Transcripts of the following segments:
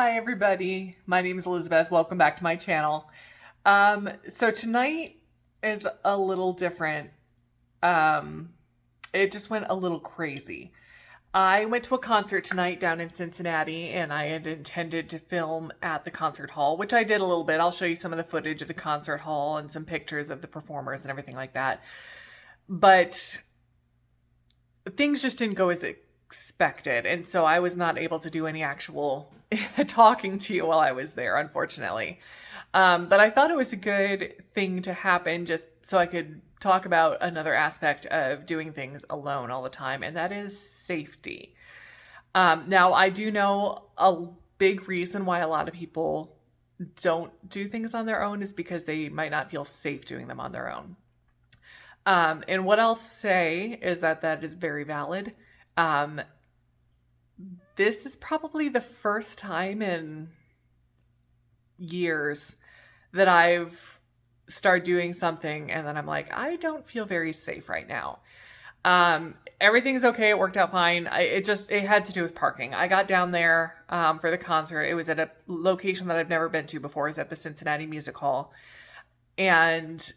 Hi everybody, my name is Elizabeth. Welcome back to my channel. So tonight is a little different. Um, it just went a little crazy. I went to a concert tonight down in Cincinnati and I had intended to film at the concert hall, which I did a little bit. I'll show you some of the footage of the concert hall and some pictures of the performers and everything like that. But things just didn't go as expected, and so I was not able to do any actual talking to you while I was there, unfortunately. But I thought it was a good thing to happen just so I could talk about another aspect of doing things alone all the time, and that is safety. Now, I do know a big reason why a lot of people don't do things on their own is because they might not feel safe doing them on their own. And what I'll say is that is very valid. Um, this is probably the first time in years that I've started doing something and then I'm like, I don't feel very safe right now. Everything's okay. It worked out fine. It had to do with parking. I got down there, for the concert. It was at a location that I've never been to before. It's at the Cincinnati Music Hall. And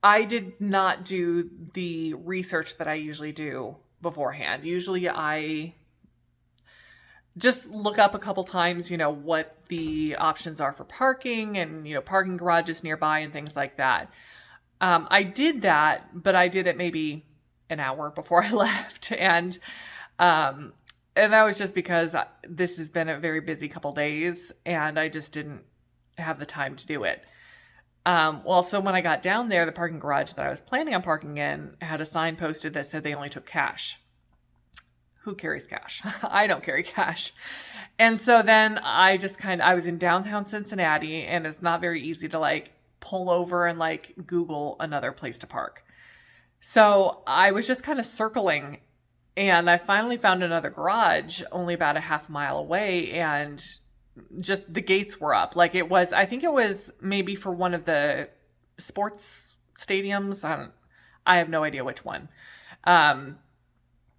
I did not do the research that I usually do beforehand. Usually I just look up a couple times, what the options are for parking and, parking garages nearby and things like that. I did that, but I did it maybe an hour before I left. And that was just because this has been a very busy couple days and I just didn't have the time to do it. So when I got down there, the parking garage that I was planning on parking in had a sign posted that said they only took cash. Who carries cash? I don't carry cash. And so then I was in downtown Cincinnati and it's not very easy to pull over and Google another place to park. So I was just kind of circling and I finally found another garage only about a half mile away, and just the gates were up. I think it was maybe for one of the sports stadiums. I have no idea which one.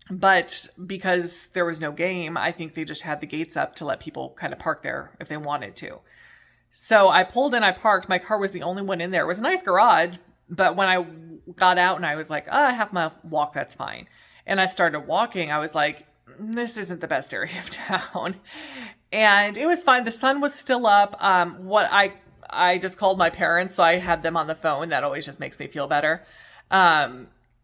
But because there was no game, I think they just had the gates up to let people kind of park there if they wanted to. So I pulled in, I parked. My car was the only one in there. It was a nice garage, but when I got out and I was like, a half mile walk, that's fine. And I started walking, I was like, this isn't the best area of town. And it was fine. The sun was still up. I just called my parents, so I had them on the phone. That always just makes me feel better.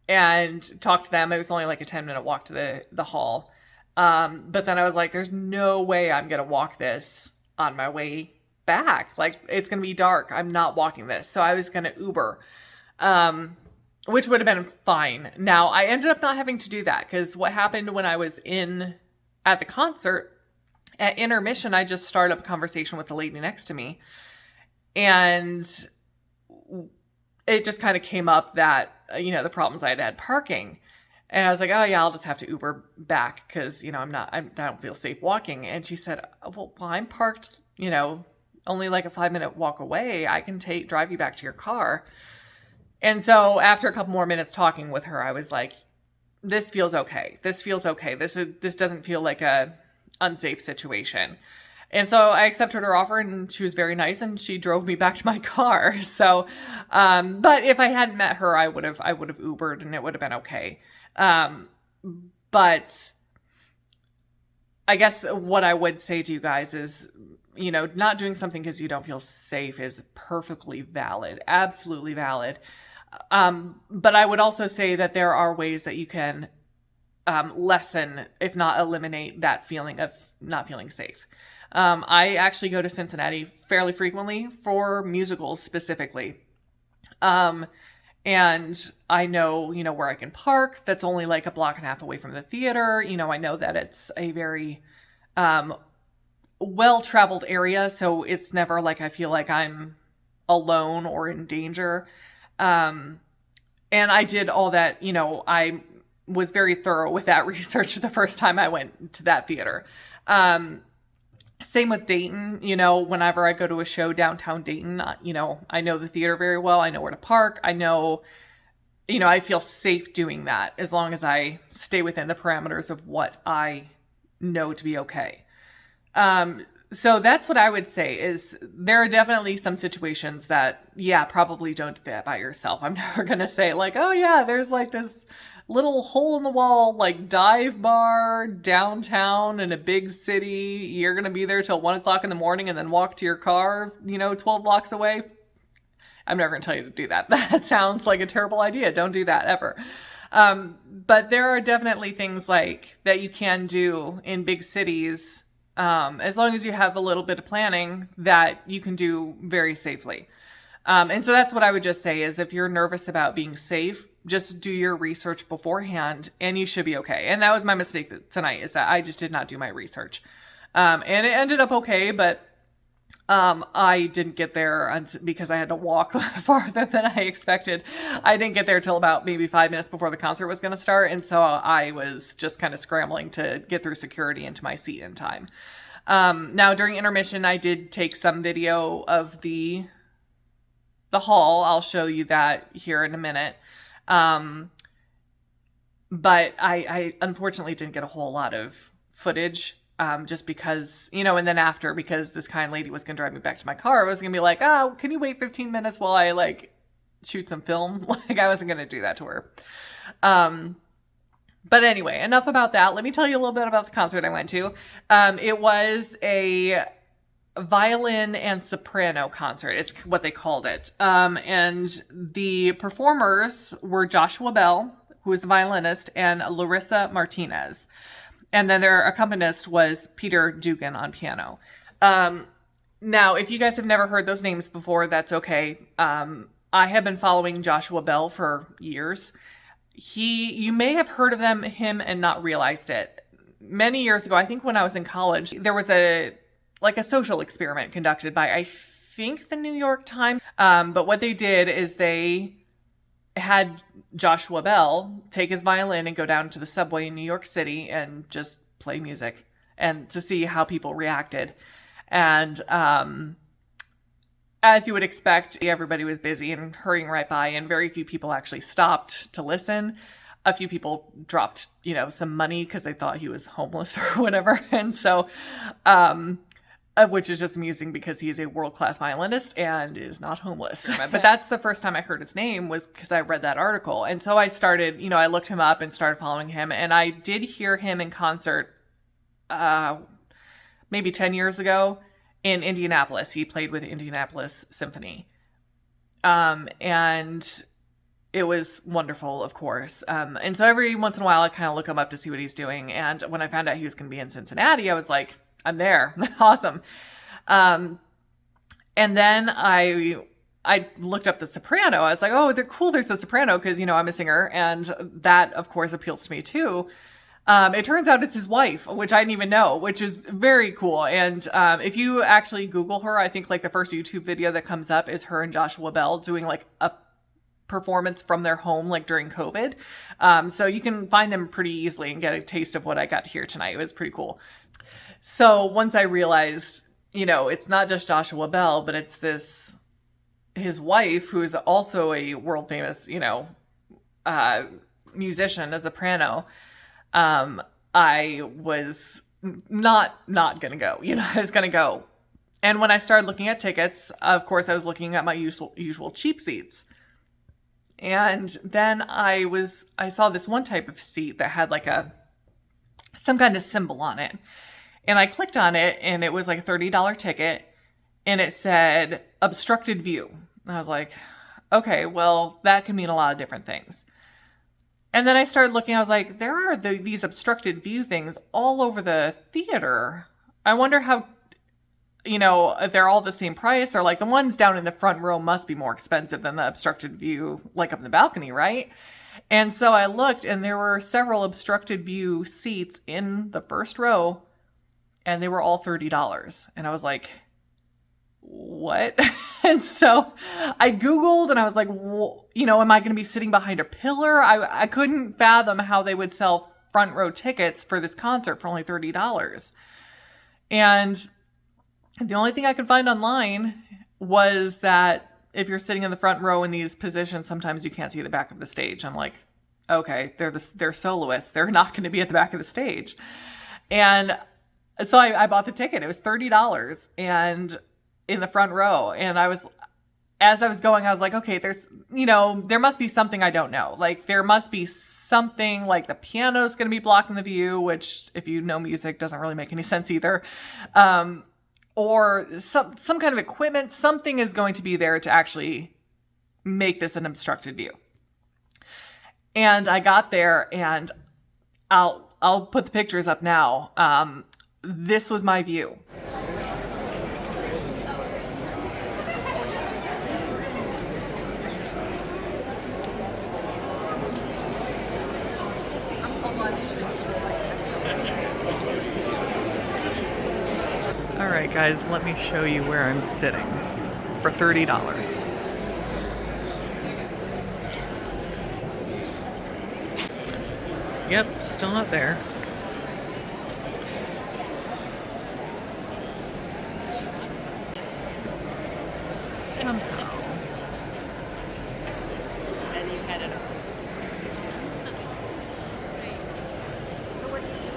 And talked to them. It was only a 10-minute walk to the hall. But then I was like, there's no way I'm going to walk this on my way back. It's going to be dark. I'm not walking this. So I was going to Uber, which would have been fine. Now, I ended up not having to do that because what happened when I was at the concert, at intermission, I just started up a conversation with the lady next to me. And it just kind of came up that, the problems I had parking. And I was like, oh yeah, I'll just have to Uber back because, I don't feel safe walking. And she said, well, I'm parked, only a 5-minute walk away. I can drive you back to your car. And so after a couple more minutes talking with her, I was like, this feels okay. This feels okay. This doesn't feel like a unsafe situation. And so I accepted her offer and she was very nice and she drove me back to my car. So, but if I hadn't met her, I would have Ubered and it would have been okay. But I guess what I would say to you guys is, not doing something because you don't feel safe is perfectly valid, absolutely valid. But I would also say that there are ways that you can lessen, if not eliminate, that feeling of not feeling safe. I actually go to Cincinnati fairly frequently for musicals specifically. And I know, where I can park. That's only a block and a half away from the theater. I know that it's a very well-traveled area. So it's never I feel like I'm alone or in danger. And I did all that, I was very thorough with that research the first time I went to that theater. Same with Dayton, whenever I go to a show downtown Dayton, I know the theater very well. I know where to park. I know, I feel safe doing that as long as I stay within the parameters of what I know to be okay. So that's what I would say is there are definitely some situations that, yeah, probably don't do that by yourself. I'm never going to say like, oh yeah, there's like this little hole in the wall, like dive bar downtown in a big city. You're going to be there till 1 o'clock in the morning and then walk to your car, 12 blocks away. I'm never going to tell you to do that. That sounds like a terrible idea. Don't do that ever. But there are definitely things like that you can do in big cities, as long as you have a little bit of planning that you can do very safely. And so that's what I would just say is if you're nervous about being safe, just do your research beforehand and you should be okay. And that was my mistake tonight is that I just did not do my research. And it ended up okay, but I didn't get there because I had to walk farther than I expected. I didn't get there till about maybe 5 minutes before the concert was going to start. And so I was just kind of scrambling to get through security into my seat in time. Now during intermission, I did take some video of the hall. I'll show you that here in a minute. But I unfortunately didn't get a whole lot of footage. Just because, and then after, because this kind lady was going to drive me back to my car, I was going to be like, oh, can you wait 15 minutes while I like shoot some film? Like I wasn't going to do that to her. But anyway, enough about that. Let me tell you a little bit about the concert I went to. It was a violin and soprano concert is what they called it. And the performers were Joshua Bell, who is the violinist, and Larisa Martinez. And then their accompanist was Peter Dugan on piano. Now, if you guys have never heard those names before, that's okay. I have been following Joshua Bell for years. You may have heard of him and not realized it. Many years ago, I think when I was in college, there was a social experiment conducted by, I think, the New York Times. But what they did is they had Joshua Bell take his violin and go down to the subway in New York City and just play music and to see how people reacted. And as you would expect, everybody was busy and hurrying right by, and very few people actually stopped to listen. A few people dropped, some money because they thought he was homeless or whatever. And so, which is just amusing because he is a world-class violinist and is not homeless. But that's the first time I heard his name was because I read that article. And so I started, I looked him up and started following him. And I did hear him in concert maybe 10 years ago in Indianapolis. He played with Indianapolis Symphony. And it was wonderful, of course. And so every once in a while, I kind of look him up to see what he's doing. And when I found out he was going to be in Cincinnati, I was like, I'm there. Awesome. And then I looked up the soprano. I was like, oh, they're cool. There's a soprano because, I'm a singer. And that, of course, appeals to me too. It turns out it's his wife, which I didn't even know, which is very cool. And if you actually Google her, I think like the first YouTube video that comes up is her and Joshua Bell doing like a performance from their home, like during COVID. So you can find them pretty easily and get a taste of what I got to hear tonight. It was pretty cool. So once I realized, it's not just Joshua Bell, but it's his wife, who is also a world famous, musician, a soprano. I was not going to go, I was going to go. And when I started looking at tickets, of course, I was looking at my usual cheap seats. And then I saw this one type of seat that had like some kind of symbol on it. And I clicked on it and it was like a $30 ticket and it said obstructed view. And I was like, okay, well, that can mean a lot of different things. And then I started looking, I was like, there are these obstructed view things all over the theater. I wonder how, if they're all the same price, or like the ones down in the front row must be more expensive than the obstructed view, like up in the balcony, right? And so I looked and there were several obstructed view seats in the first row. And they were all $30. And I was like, what? And so I Googled and I was like, am I going to be sitting behind a pillar? I couldn't fathom how they would sell front row tickets for this concert for only $30. And the only thing I could find online was that if you're sitting in the front row in these positions, sometimes you can't see the back of the stage. I'm like, okay, they're soloists. They're not going to be at the back of the stage. And So I bought the ticket. It was $30 and in the front row. And as I was going, I was like, okay, there must be something I don't know. Like, there must be something, like the piano's going to be blocking the view, which, if you know music, doesn't really make any sense either. Or some kind of equipment, something is going to be there to actually make this an obstructed view. And I got there, and I'll put the pictures up now. This was my view. All right, guys, let me show you where I'm sitting for $30. Yep, still not there. Somehow. And you had it off. So what do you do?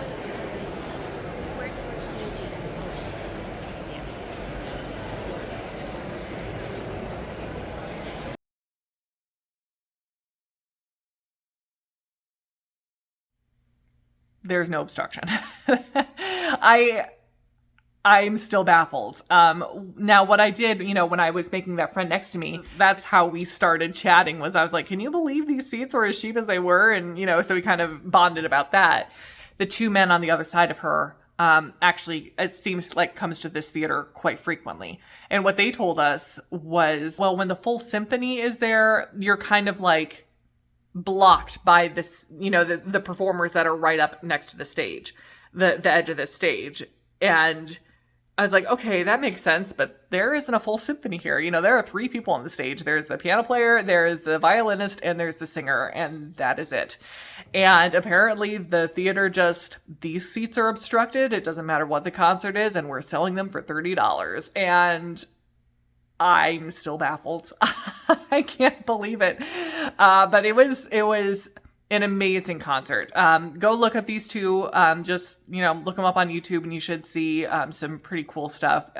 Work for PG. There's no obstruction. I'm still baffled. Now what I did, when I was making that friend next to me, that's how we started chatting. I was like, can you believe these seats were as cheap as they were? And, so we kind of bonded about that. The two men on the other side of her, actually, it seems like comes to this theater quite frequently. And what they told us was, well, when the full symphony is there, you're kind of like blocked by this, the performers that are right up next to the stage, the edge of the stage. And I was like, okay, that makes sense, but there isn't a full symphony here. There are 3 people on the stage. There's the piano player, there's the violinist, and there's the singer, and that is it. And apparently the theater these seats are obstructed. It doesn't matter what the concert is, and we're selling them for $30. And I'm still baffled. I can't believe it. But it was an amazing concert. Go look up these two. Just, look them up on YouTube and you should see some pretty cool stuff.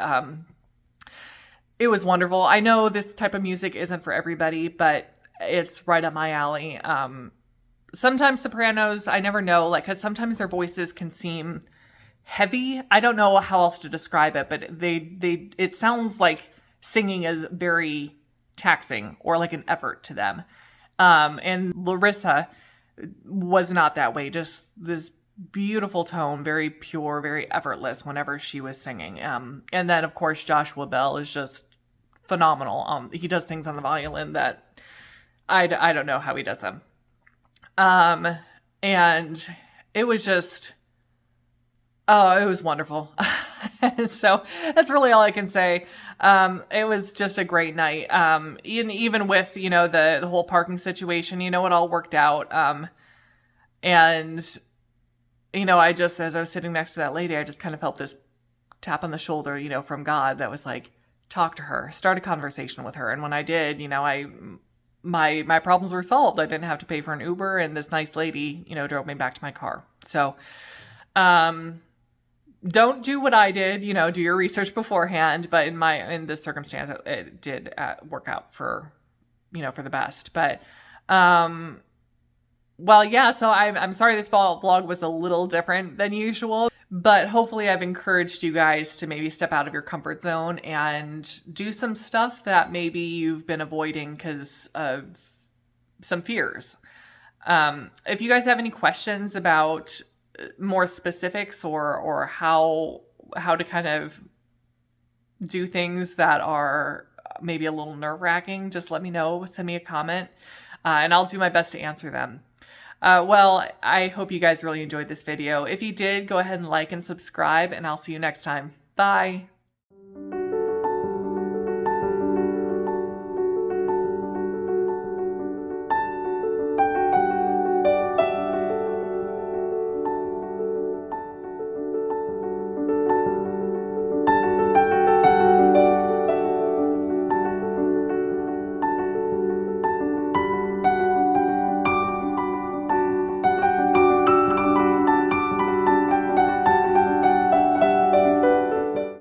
It was wonderful. I know this type of music isn't for everybody, but it's right up my alley. Sometimes sopranos, I never know, because sometimes their voices can seem heavy. I don't know how else to describe it, but it sounds like singing is very taxing or like an effort to them. And Larisa was not that way. Just this beautiful tone, very pure, very effortless whenever she was singing. And then of course Joshua Bell is just phenomenal. He does things on the violin that I don't know how he does them. And it was just, oh, it was wonderful. So that's really all I can say. It was just a great night. Even with, the whole parking situation, it all worked out. And, as I was sitting next to that lady, I just kind of felt this tap on the shoulder, from God that was like, talk to her, start a conversation with her. And when I did, my problems were solved. I didn't have to pay for an Uber, and this nice lady, drove me back to my car. So, don't do what I did, do your research beforehand, but in this circumstance, it did work out for the best. But, well, yeah, so I'm sorry this vlog was a little different than usual, but hopefully I've encouraged you guys to maybe step out of your comfort zone and do some stuff that maybe you've been avoiding because of some fears. If you guys have any questions about more specifics or how to kind of do things that are maybe a little nerve-wracking, just let me know, send me a comment, and I'll do my best to answer them. Well, I hope you guys really enjoyed this video. If you did, go ahead and like and subscribe, and I'll see you next time. Bye.